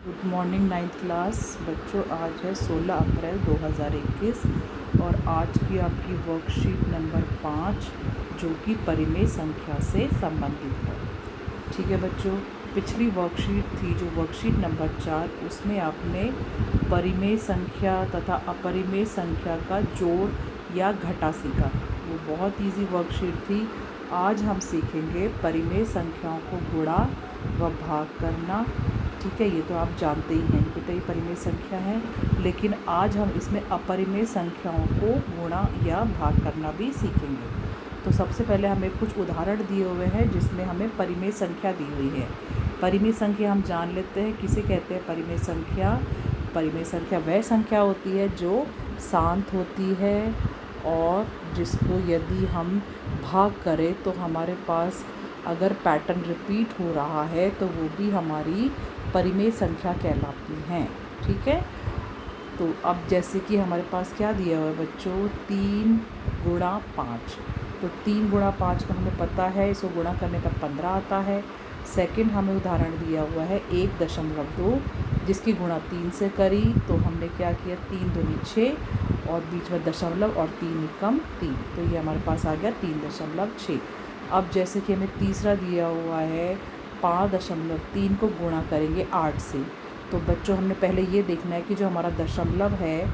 Good morning ninth class बच्चों। आज है 16 अप्रैल 2021 और आज की आपकी वर्कशीट नंबर 5 जो कि परिमेय संख्या से संबंधित है। ठीक है बच्चों, पिछली वर्कशीट थी जो वर्कशीट नंबर 4, उसमें आपने परिमेय संख्या तथा अपरिमेय संख्या का जोड़ या घटा सीखा। वो बहुत इजी वर्कशीट थी। आज हम सीखेंगे परिमेय संख्याओं को गुणा व भाग करना। ठीक है, ये तो आप जानते ही हैं बेटा, ये परिमेय संख्या है, लेकिन आज हम इसमें अपरिमेय संख्याओं को गुणा या भाग करना भी सीखेंगे। तो सबसे पहले हमें कुछ उदाहरण दिए हुए हैं जिसमें हमें परिमेय संख्या दी हुई है। परिमेय संख्या हम जान लेते हैं किसे कहते हैं। परिमेय संख्या वह संख्या होती है जो शांत होती है और जिसको यदि हम भाग करें तो हमारे पास अगर पैटर्न रिपीट हो रहा है तो वो भी हमारी परिमेय संख्या कहलाती हैं। ठीक है, तो अब जैसे कि हमारे पास क्या दिया हुआ है बच्चों, 3 गुणा 5। तो 3 गुणा 5 का हमें पता है, इसको गुणा करने पर 15 आता है। सेकंड हमें उदाहरण दिया हुआ है 1.2, जिसकी गुणा 3 से करी तो हमने क्या किया, 3 दूनी 6 और बीच में दशमलव और 3 एकम 3, तो ये हमारे पास आ गया 3.6। अब जैसे कि हमें तीसरा दिया हुआ है 5.3 को गुणा करेंगे 8 से। तो बच्चों हमने पहले ये देखना है कि जो हमारा दशमलव है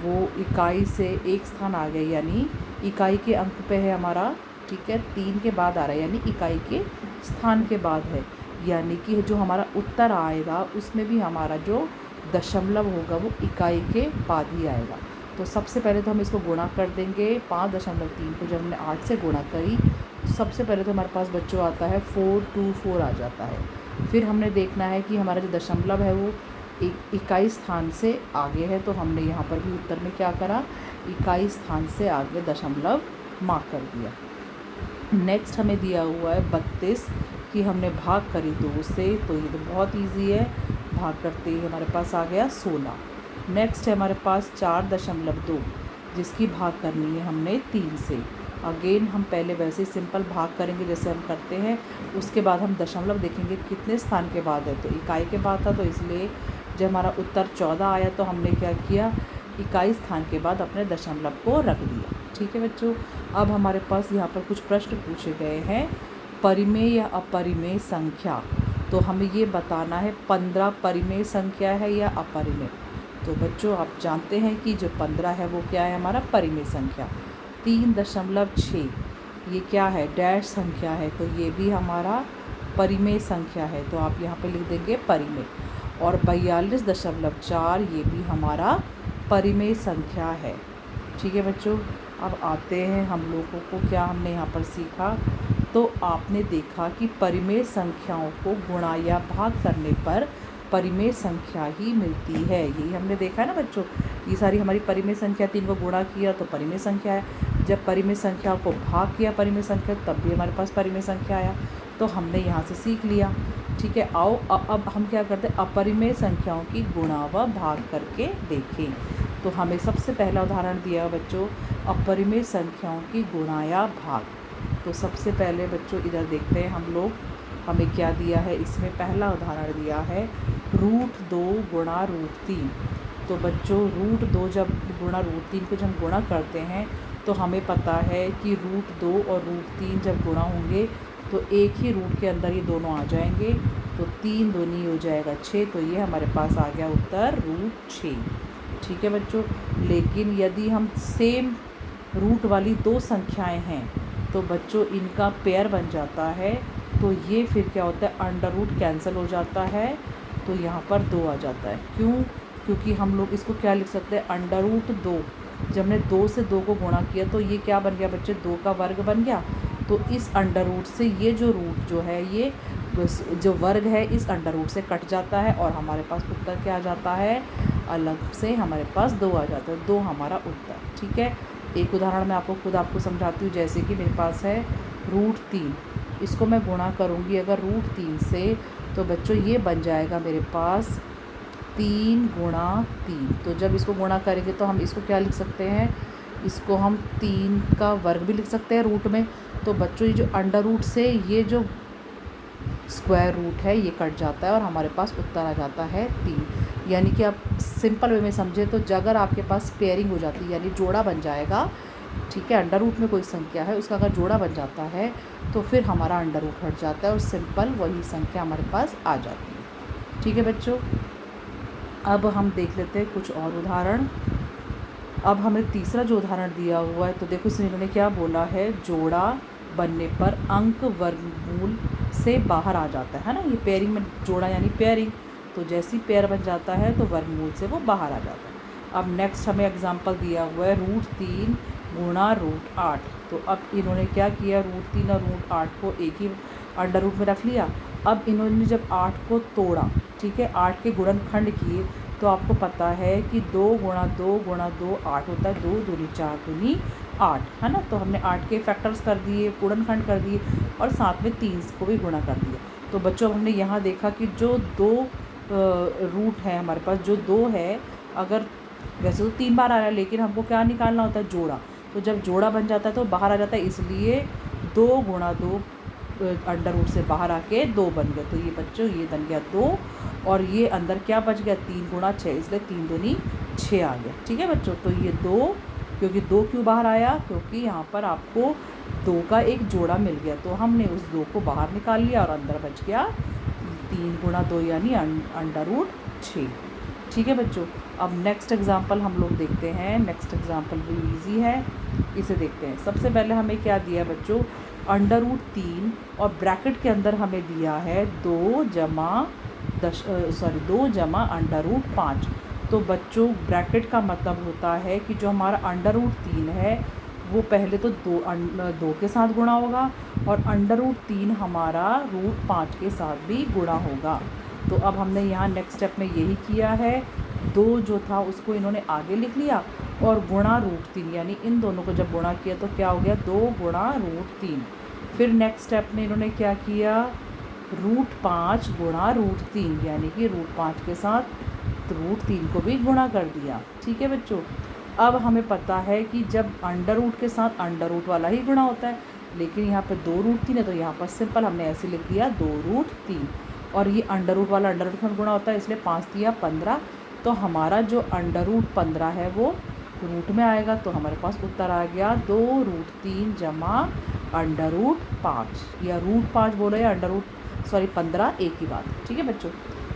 वो इकाई से एक स्थान आ गया, यानी इकाई के अंक पे है हमारा। ठीक है, 3 के बाद आ रहा है यानी इकाई के स्थान के बाद है, यानी कि जो हमारा उत्तर आएगा उसमें भी हमारा जो दशमलव होगा वो इकाई के बाद ही आएगा। तो सबसे पहले तो हम इसको गुणा कर देंगे। 5.3 को जब हमने 8 से गुणा करी तो सबसे पहले तो हमारे पास बच्चों आता है 424 आ जाता है। फिर हमने देखना है कि हमारा जो दशमलव है वो इकाई स्थान से आगे है, तो हमने यहाँ पर भी उत्तर में क्या करा, इकाई स्थान से आगे दशमलव मार्क कर दिया। नेक्स्ट हमें दिया हुआ है 32 कि हमने भाग करी 2 से, तो ये तो बहुत इजी है, भाग करते ही हमारे पास आ गया 16। नेक्स्ट है हमारे पास 4.2 जिसकी भाग करनी है हमने 3 से। अगेन हम पहले वैसे ही सिंपल भाग करेंगे जैसे हम करते हैं, उसके बाद हम दशमलव देखेंगे कितने स्थान के बाद है, तो इकाई के बाद था, तो इसलिए जब हमारा उत्तर 14 आया तो हमने क्या किया, इकाई स्थान के बाद अपने दशमलव को रख दिया। ठीक है बच्चों, अब हमारे पास यहाँ पर कुछ प्रश्न पूछे गए हैं, परिमेय या अपरिमेय संख्या। तो हमें ये बताना है 15 परिमेय संख्या है या अपरिमेय। तो बच्चों आप जानते हैं कि जो 15 है वो क्या है, हमारा परिमेय संख्या। 3.6 ये क्या है, डैश संख्या है, तो ये भी हमारा परिमेय संख्या है, तो आप यहाँ पे लिख देंगे परिमेय। और 42.4 ये भी हमारा परिमेय संख्या है। ठीक है बच्चों, अब आते हैं हम लोगों को, क्या हमने यहाँ पर सीखा, तो आपने देखा कि परिमेय संख्याओं को गुणा या भाग करने पर परिमेय संख्या ही मिलती है। यही हमने देखा है ना बच्चों, ये सारी हमारी परिमेय संख्या, 3 को गुणा किया तो परिमेय संख्या है, जब परिमेय संख्या को भाग किया परिमेय संख्या तब भी हमारे पास परिमेय संख्या आया, तो हमने यहाँ से सीख लिया। ठीक है, आओ अब हम क्या करते हैं, अपरिमेय संख्याओं की गुणा व भाग करके देखें। तो हमें सबसे पहला उदाहरण दिया बच्चों, अपरिमेय संख्याओं की गुणा या भाग। तो सबसे पहले बच्चों इधर देखते हैं हम लोग, हमें क्या दिया है, इसमें पहला उदाहरण दिया है √2 गुणा √3। तो बच्चों √2 जब गुणा √3 को जब हम गुणा करते हैं तो हमें पता है कि √2 और √3 जब गुणा होंगे तो एक ही रूट के अंदर ये दोनों आ जाएंगे, तो 3 दूनी हो जाएगा 6, तो ये हमारे पास आ गया उत्तर √6। ठीक है बच्चों, लेकिन यदि हम सेम रूट वाली 2 संख्याएं हैं तो बच्चों इनका पेयर बन जाता है, तो ये फिर क्या होता है, अंडर रूट कैंसिल हो जाता है, तो यहाँ पर 2 आ जाता है। क्यों, क्योंकि हम लोग इसको क्या लिख सकते हैं, √2। जब हमने 2 से 2 को गुणा किया तो ये क्या बन गया बच्चे, 2 का वर्ग बन गया, तो इस अंडर रूट से ये जो रूट जो है, ये जो वर्ग है इस अंडर रूट से कट जाता है और हमारे पास उत्तर क्या आ जाता है, अलग से हमारे पास 2 आ जाता है, 2 हमारा उत्तर। ठीक है, एक उदाहरण मैं आपको समझाती हूँ, जैसे कि मेरे पास है √3, इसको मैं गुणा करूँगी अगर √3 से, तो बच्चों ये बन जाएगा मेरे पास 3 गुणा 3। तो जब इसको गुणा करेंगे तो हम इसको क्या लिख सकते हैं, इसको हम 3 का वर्ग भी लिख सकते हैं रूट में। तो बच्चों ये जो अंडर रूट से ये जो स्क्वायर रूट है ये कट जाता है और हमारे पास उत्तर आ जाता है 3। यानी कि आप सिंपल वे में समझे तो अगर आपके पास पेयरिंग हो जाती है यानी जोड़ा बन जाएगा, ठीक है, अंडर रूट में कोई संख्या है उसका अगर जोड़ा बन जाता है तो फिर हमारा अंडर रूट हट जाता है और सिंपल वही संख्या हमारे पास आ जाती है। ठीक है बच्चों, अब हम देख लेते हैं कुछ और उदाहरण। अब हमें तीसरा जो उदाहरण दिया हुआ है तो देखो इसमें इन्होंने क्या बोला है, जोड़ा बनने पर अंक वर्गमूल से बाहर आ जाता है ना। ये पेयरिंग में जोड़ा यानी पेयरिंग, तो जैसी पेयर बन जाता है तो वर्गमूल से वो बाहर आ जाता है। अब नेक्स्ट हमें एग्जांपल दिया हुआ है √3 गुणा √8। तो अब इन्होंने क्या किया, √3 और √8 को एक ही अंडर रूट में रख लिया। अब इन्होंने जब 8 को तोड़ा, ठीक है, 8 के गुणनखंड किए, तो आपको पता है कि 2 गुणा 2 गुणा 2 8 होता है, 2 दूनी 4 दूनी 8, है ना। तो हमने 8 के फैक्टर्स कर दिए, गुणनखंड कर दिए और साथ में 3 को भी गुणा कर दिया। तो बच्चों हमने यहाँ देखा कि जो 2 रूट है हमारे पास, जो 2 है, अगर वैसे तो 3 बार आ रहा है लेकिन हमको क्या निकालना होता है, जोड़ा। तो जब जोड़ा बन जाता है तो बाहर आ जाता है, इसलिए 2 गुणा 2 अंडर रूट से बाहर आके 2 बन गए। तो ये बच्चों ये बन गया 2 और ये अंदर क्या बच गया, 3 गुणा 6, इसलिए 3 दूनी 6 आ गया। ठीक है बच्चों, तो ये 2, क्योंकि 2 क्यों बाहर आया, क्योंकि यहाँ पर आपको 2 का एक जोड़ा मिल गया, तो हमने उस 2 को बाहर निकाल लिया और अंदर बच गया 3 गुणा 2 यानी अंडर रूट 6। ठीक है बच्चों, अब नेक्स्ट एग्जांपल हम लोग देखते हैं। नेक्स्ट एग्जांपल भी इजी है, इसे देखते हैं। सबसे पहले हमें क्या दिया है बच्चों, अंडर रूट 3 और ब्रैकेट के अंदर हमें दिया है 2 जमा अंडर रूट 5। तो बच्चों ब्रैकेट का मतलब होता है कि जो हमारा अंडर रूट 3 है वो पहले तो 2 के साथ गुणा होगा और अंडर रूट 3 हमारा रूट 5 के साथ भी गुणा होगा। तो अब हमने यहाँ नेक्स्ट स्टेप में यही किया है, 2 जो था उसको इन्होंने आगे लिख लिया और गुणा √3, यानी इन दोनों को जब गुणा किया तो क्या हो गया, 2 गुणा √3। फिर नेक्स्ट स्टेप में इन्होंने क्या किया, √5 गुणा √3, यानी कि √5 के साथ √3 को भी गुणा कर दिया। ठीक है बच्चों, अब हमें पता है कि जब अंडर रूट के साथ अंडर रूट वाला ही गुणा होता है, लेकिन यहाँ पे 2√3 है तो यहाँ पर सिंपल हमने ऐसे लिख दिया 2√3 और ये अंडर रूट वाला अंडर रूट में गुणा होता है, इसलिए 5 दिया 15। तो हमारा जो अंडर रूट 15 है वो रूट में आएगा, तो हमारे पास उत्तर आ गया 2√3 जमा अंडर रूट 5, या रूट 5 बोलो या अंडर रूट 15, एक ही बात। ठीक है बच्चों,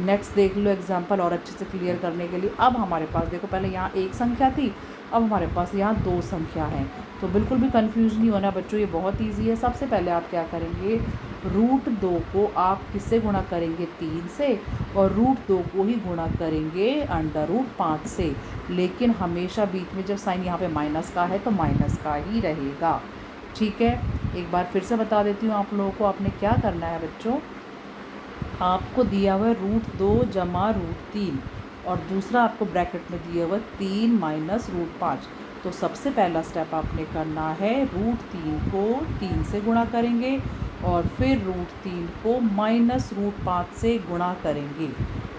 नेक्स्ट देख लो एग्जाम्पल और अच्छे से क्लियर करने के लिए। अब हमारे पास देखो, पहले यहाँ एक संख्या थी, अब हमारे पास यहाँ 2 संख्या है, तो बिल्कुल भी कंफ्यूज नहीं होना बच्चों, ये बहुत इजी है। सबसे पहले आप क्या करेंगे, √2 को आप किससे गुणा करेंगे, 3 से, और √2 को ही गुणा करेंगे अंडर रूट 5 से। लेकिन हमेशा बीच में जब साइन यहाँ पे माइनस का है तो माइनस का ही रहेगा। ठीक है, एक बार फिर से बता देती हूँ आप लोगों को, आपने क्या करना है बच्चों, आपको दिया हुआ है √2 जमा √3 और दूसरा आपको ब्रैकेट में दिया हुआ 3 माइनस √5। तो सबसे पहला स्टेप आपने करना है, √3 को 3 से गुणा करेंगे और फिर √3 को माइनस √5 से गुणा करेंगे।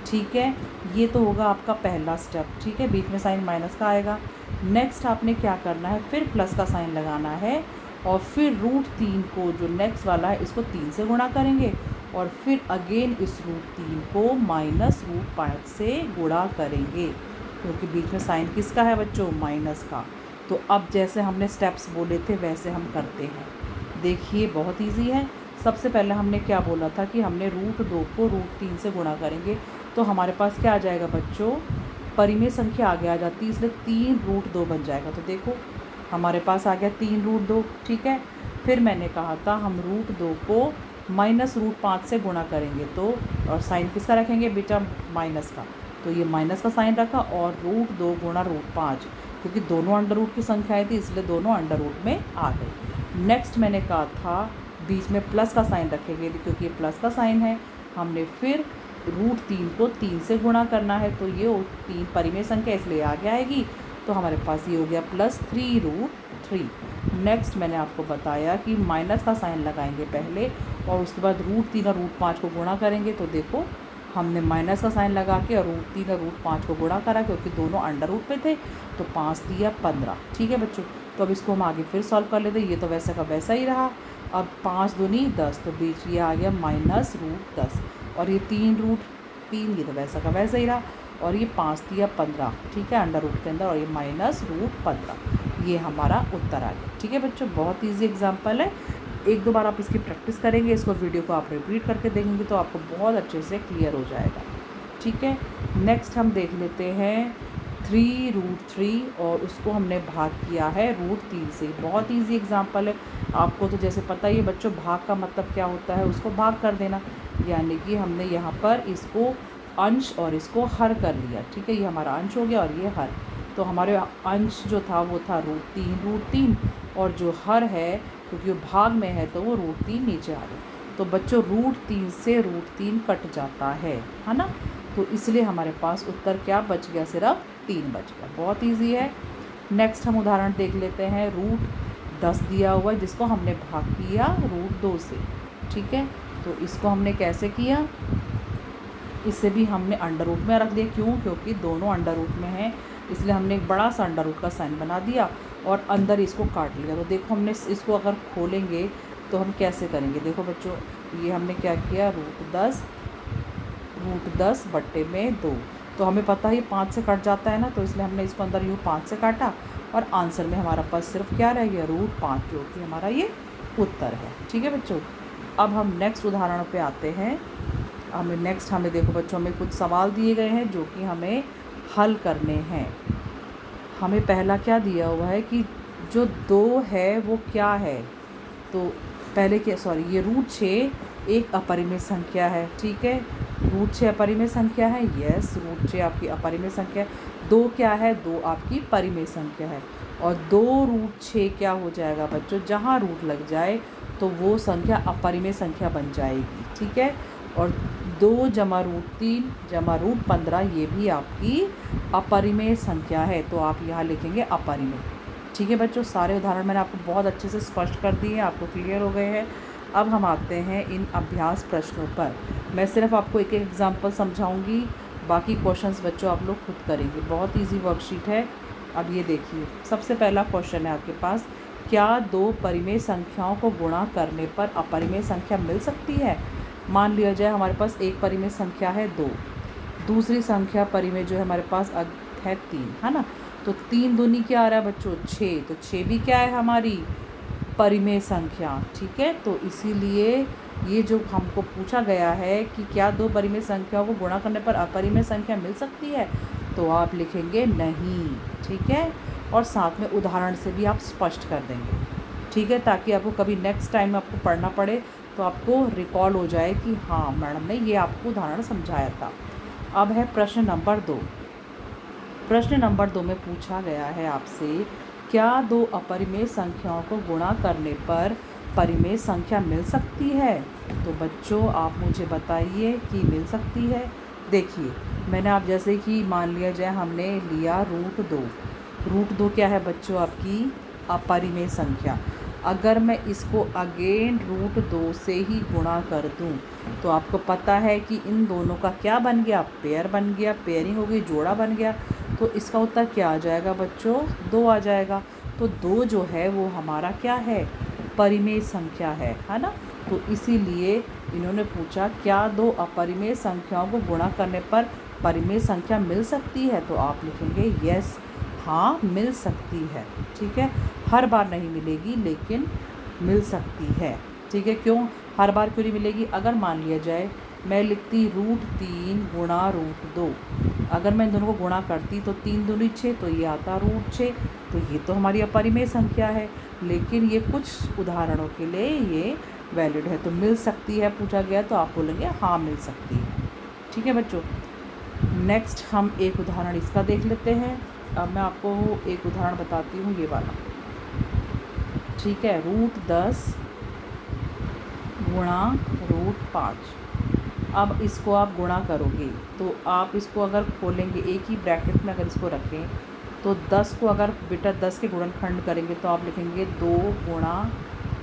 ठीक है, ये तो होगा आपका पहला स्टेप। ठीक है, बीच में साइन माइनस का आएगा। नेक्स्ट आपने क्या करना है, फिर प्लस का साइन लगाना है और फिर √3 को जो नेक्स्ट वाला है इसको 3 से गुणा करेंगे और फिर अगेन इस √3 को माइनस √5 से गुणा करेंगे, क्योंकि बीच में साइन किसका है बच्चों, माइनस का। तो अब जैसे हमने स्टेप्स बोले थे वैसे हम करते हैं। देखिए बहुत इजी है। सबसे पहले हमने क्या बोला था कि हमने √2 को √3 से गुणा करेंगे, तो हमारे पास क्या आ जाएगा बच्चों, परिमेय संख्या आगे आ जाती है, इसलिए 3√2 बन जाएगा। तो देखो हमारे पास आ गया 3√2। ठीक है, फिर मैंने कहा था हम √2 को माइनस √5 से गुणा करेंगे, तो और साइन किसका रखेंगे बेटा, माइनस का, तो ये माइनस का साइन रखा और √2 गुणा √5, क्योंकि दोनों अंडर रूट की संख्याएं थी इसलिए दोनों अंडर रूट में आ गए। नेक्स्ट मैंने कहा था बीच में प्लस का साइन रखेंगे, क्योंकि ये प्लस का साइन है। हमने फिर √3 को 3 से गुणा करना है, तो ये 3 परिमेय संख्या इसलिए आगे आएगी, तो हमारे पास ये हो गया +3√3। नेक्स्ट मैंने आपको बताया कि माइनस का साइन लगाएंगे पहले और उसके बाद √3 और √5 को गुणा करेंगे। तो देखो हमने माइनस का साइन लगा के और √3 और √5 को गुणा करा, क्योंकि दोनों अंडर रूट पे थे, तो 5 दिया 15। ठीक है बच्चों, तो अब इसको हम आगे फिर सॉल्व कर लेते हैं। ये तो वैसे का वैसा ही रहा, अब 5 दूनी 10, तो बीच ये आ गया -√10, और ये 3√3, ये तो वैसा का वैसा ही रहा, और ये 5 दिया 15, ठीक है, अंडर रूट के अंदर, और ये -√15, ये हमारा उत्तर आ गया। ठीक है बच्चों, बहुत ईजी एग्जाम्पल है। एक दो बार आप इसकी प्रैक्टिस करेंगे, इसको वीडियो को आप रिपीट करके देखेंगे तो आपको बहुत अच्छे से क्लियर हो जाएगा। ठीक है, नेक्स्ट हम देख लेते हैं 3√3, और उसको हमने भाग किया है √3 से। बहुत ईजी एग्जाम्पल है, आपको तो जैसे पता ही है बच्चों, भाग का मतलब क्या होता है, उसको भाग कर देना, यानी कि हमने यहाँ पर इसको अंश और इसको हर कर लिया। ठीक है, ये हमारा अंश हो गया और ये हर, तो हमारे अंश जो था वो था √3, और जो हर है क्योंकि वो भाग में है तो वो √3 नीचे आ गया। तो बच्चों √3 से √3 कट जाता है ना, तो इसलिए हमारे पास उत्तर क्या बच गया, सिर्फ 3 बच गया। बहुत ईजी है। नेक्स्ट हम उदाहरण देख लेते हैं, √10 दिया हुआ है जिसको हमने भाग किया √2 से। ठीक है, तो इसको हमने कैसे किया, इसे भी हमने अंडर रूट में रख दिया। क्यों? क्योंकि दोनों अंडर रूट में हैं, इसलिए हमने एक बड़ा सा अंडर रूट का साइन बना दिया और अंदर इसको काट लिया। तो देखो हमने इसको अगर खोलेंगे तो हम कैसे करेंगे, देखो बच्चों, ये हमने क्या किया, √10 बट्टे में 2, तो हमें पता है 5 से कट जाता है ना, तो इसलिए हमने इसको अंदर यूँ 5 से काटा, और आंसर में हमारा पास सिर्फ क्या रह गया, √5, जो कि हमारा ये उत्तर है। ठीक है बच्चों, अब हम नेक्स्ट उदाहरण पे आते हैं। हमें देखो बच्चों, हमें कुछ सवाल दिए गए हैं जो कि हमें हल करने हैं। हमें पहला क्या दिया हुआ है कि जो 2 है वो क्या है, तो पहले क्या, ये √6 एक अपरिमेय संख्या है। ठीक है, √6 अपरिमेय संख्या है, यस, √6 आपकी अपरिमेय संख्या है। 2 क्या है, 2 आपकी परिमेय संख्या है, और 2√6 क्या हो जाएगा बच्चों, जहाँ रूट लग जाए तो वो संख्या अपरिमेय संख्या बन जाएगी। ठीक है, और 2 जमा √3 जमा √15 ये भी आपकी अपरिमेय संख्या है, तो आप यहाँ लिखेंगे अपरिमेय। ठीक है बच्चों, सारे उदाहरण मैंने आपको बहुत अच्छे से स्पष्ट कर दिए हैं, आपको क्लियर हो गए हैं। अब हम आते हैं इन अभ्यास प्रश्नों पर। मैं सिर्फ आपको एक एक एग्जाम्पल समझाऊंगी, बाकी क्वेश्चंस बच्चों आप लोग खुद करेंगे। बहुत इजी वर्कशीट है। अब ये देखिए, सबसे पहला क्वेश्चन है आपके पास, क्या 2 परिमेय संख्याओं को गुणा करने पर अपरिमेय संख्या मिल सकती है। मान लिया जाए हमारे पास एक परिमेय संख्या है 2, दूसरी संख्या परिमेय जो है हमारे पास है 3, है ना, तो 3 दूनी क्या आ रहा है बच्चों, 6, तो 6 भी क्या है, हमारी परिमेय संख्या। ठीक है, तो इसीलिए ये जो हमको पूछा गया है कि क्या 2 परिमेय संख्याओं को गुणा करने पर अपरिमेय संख्या मिल सकती है, तो आप लिखेंगे नहीं। ठीक है, और साथ में उदाहरण से भी आप स्पष्ट कर देंगे। ठीक है, ताकि आपको कभी नेक्स्ट टाइम आपको पढ़ना पड़े तो आपको रिकॉल हो जाए कि हाँ मैडम ने ये आपको उदाहरण समझाया था। अब है प्रश्न नंबर 2। प्रश्न नंबर 2 में पूछा गया है आपसे, क्या 2 अपरिमेय संख्याओं को गुणा करने पर परिमेय संख्या मिल सकती है। तो बच्चों आप मुझे बताइए कि मिल सकती है। देखिए, मैंने आप जैसे कि मान लिया जाए हमने लिया √2, √2 क्या है बच्चों, आपकी अपरिमेय संख्या। अगर मैं इसको अगेन √2 से ही गुणा कर दूं तो आपको पता है कि इन दोनों का क्या बन गया, पेयर बन गया, पेयरिंग हो गई, जोड़ा बन गया। तो इसका उत्तर क्या आ जाएगा बच्चों, 2 आ जाएगा। तो 2 जो है वो हमारा क्या है, परिमेय संख्या है ना। तो इसीलिए इन्होंने पूछा क्या 2 अपरिमेय संख्याओं को गुणा करने पर परिमेय संख्या मिल सकती है, तो आप लिखेंगे यस, हाँ मिल सकती है। ठीक है, हर बार नहीं मिलेगी लेकिन मिल सकती है। ठीक है, क्यों हर बार क्यों नहीं मिलेगी, अगर मान लिया जाए मैं लिखती √3 गुणा √2, अगर मैं इन दोनों को गुणा करती तो 3 दूनी 6, तो ये आता √6, तो ये तो हमारी अपरिमेय संख्या है। लेकिन ये कुछ उदाहरणों के लिए ये वैलिड है, तो मिल सकती है पूछा गया तो आप बोलेंगे हाँ मिल सकती है। ठीक है बच्चों, नेक्स्ट हम एक उदाहरण इसका देख लेते हैं। अब मैं आपको एक उदाहरण बताती हूँ, ये वाला। ठीक है, √10 गुणा √5। अब इसको आप गुणा करोगे तो आप इसको अगर खोलेंगे एक ही ब्रैकेट में, अगर इसको रखें तो 10 को अगर बेटा 10 के गुणनखंड करेंगे तो आप लिखेंगे 2 गुणा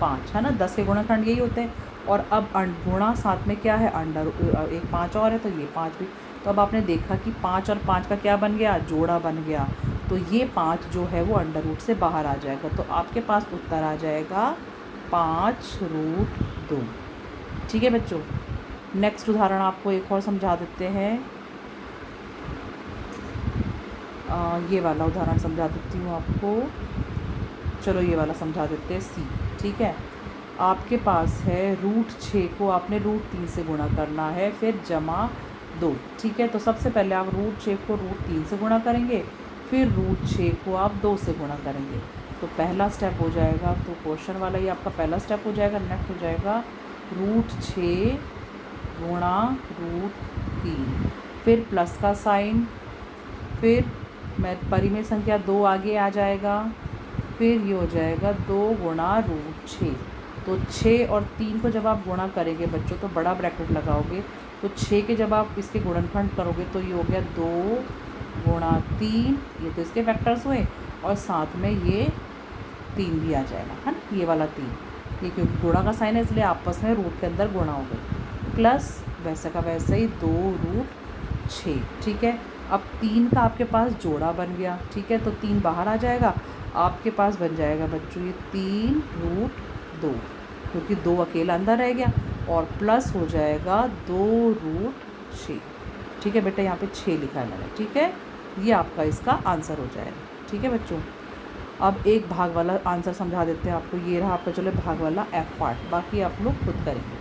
5, है ना, 10 के गुणनखंड यही होते हैं। और अब गुणा साथ में क्या है, अंडर एक 5 और है तो ये 5 भी। तो अब आपने देखा कि 5 और 5 का क्या बन गया, जोड़ा बन गया। तो ये 5 जो है वो अंडर रूट से बाहर आ जाएगा, तो आपके पास उत्तर आ जाएगा 5√2। ठीक है बच्चों, नेक्स्ट उदाहरण आपको एक और समझा देते हैं। ये वाला उदाहरण समझा देती हूँ आपको। चलो ये वाला समझा देते हैं सी। ठीक है, आपके पास है √6 को आपने √3 से गुणा करना है, फिर जमा 2। ठीक है, तो सबसे पहले आप √6 को √3 से गुणा करेंगे, फिर √6 को आप 2 से गुणा करेंगे। तो पहला स्टेप हो जाएगा, तो क्वेश्चन वाला ये आपका पहला स्टेप हो जाएगा। नेक्स्ट हो जाएगा √6 गुणा √3, फिर प्लस का साइन, फिर परिमेय संख्या 2 आगे आ जाएगा, फिर ये हो जाएगा 2 गुणा √6। तो 6 और 3 को जब आप गुणा करेंगे बच्चों तो बड़ा ब्रैकेट लगाओगे, तो 6 के जब आप इसके गुणनखंड करोगे तो ये हो गया 2 गुणा 3, ये तो इसके वेक्टर्स हुए, और साथ में ये 3 भी आ जाएगा, है ना, ये वाला 3, ये क्योंकि गुणा का साइन है इसलिए आपस में रूट के अंदर गुणा हो गए, प्लस वैसे का वैसे ही 2√6। ठीक है, अब 3 का आपके पास जोड़ा बन गया। ठीक है, तो 3 बाहर आ जाएगा, आपके पास बन जाएगा बच्चों ये 3√2, क्योंकि 2 अकेला अंदर रह गया, और प्लस हो जाएगा 2√6। ठीक है बेटा, यहाँ पे 6 लिखा है मैंने। ठीक है, ये आपका इसका आंसर हो जाएगा। ठीक है बच्चों, अब एक भाग वाला आंसर समझा देते हैं आपको। ये रहा आपका, चलो भाग वाला एफ पार्ट, बाकी आप लोग खुद करेंगे।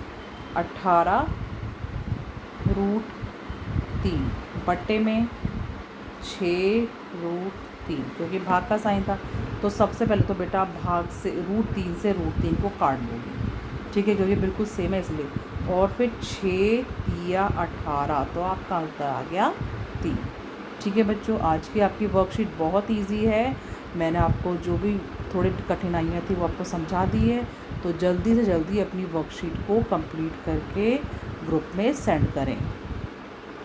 18√3 बट्टे में 6√3, क्योंकि भाग का साइन था, तो सबसे पहले तो बेटा आप भाग से √3 से √3 को काट दोगे। ठीक है, क्योंकि बिल्कुल सेम है इसलिए, और फिर 6 या 18, तो आपका आंसर आ गया 3। ठीक है बच्चों, आज की आपकी वर्कशीट बहुत इजी है। मैंने आपको जो भी थोड़ी कठिनाइयाँ थी वो आपको समझा दी है, तो जल्दी से जल्दी अपनी वर्कशीट को कंप्लीट करके ग्रुप में सेंड करें।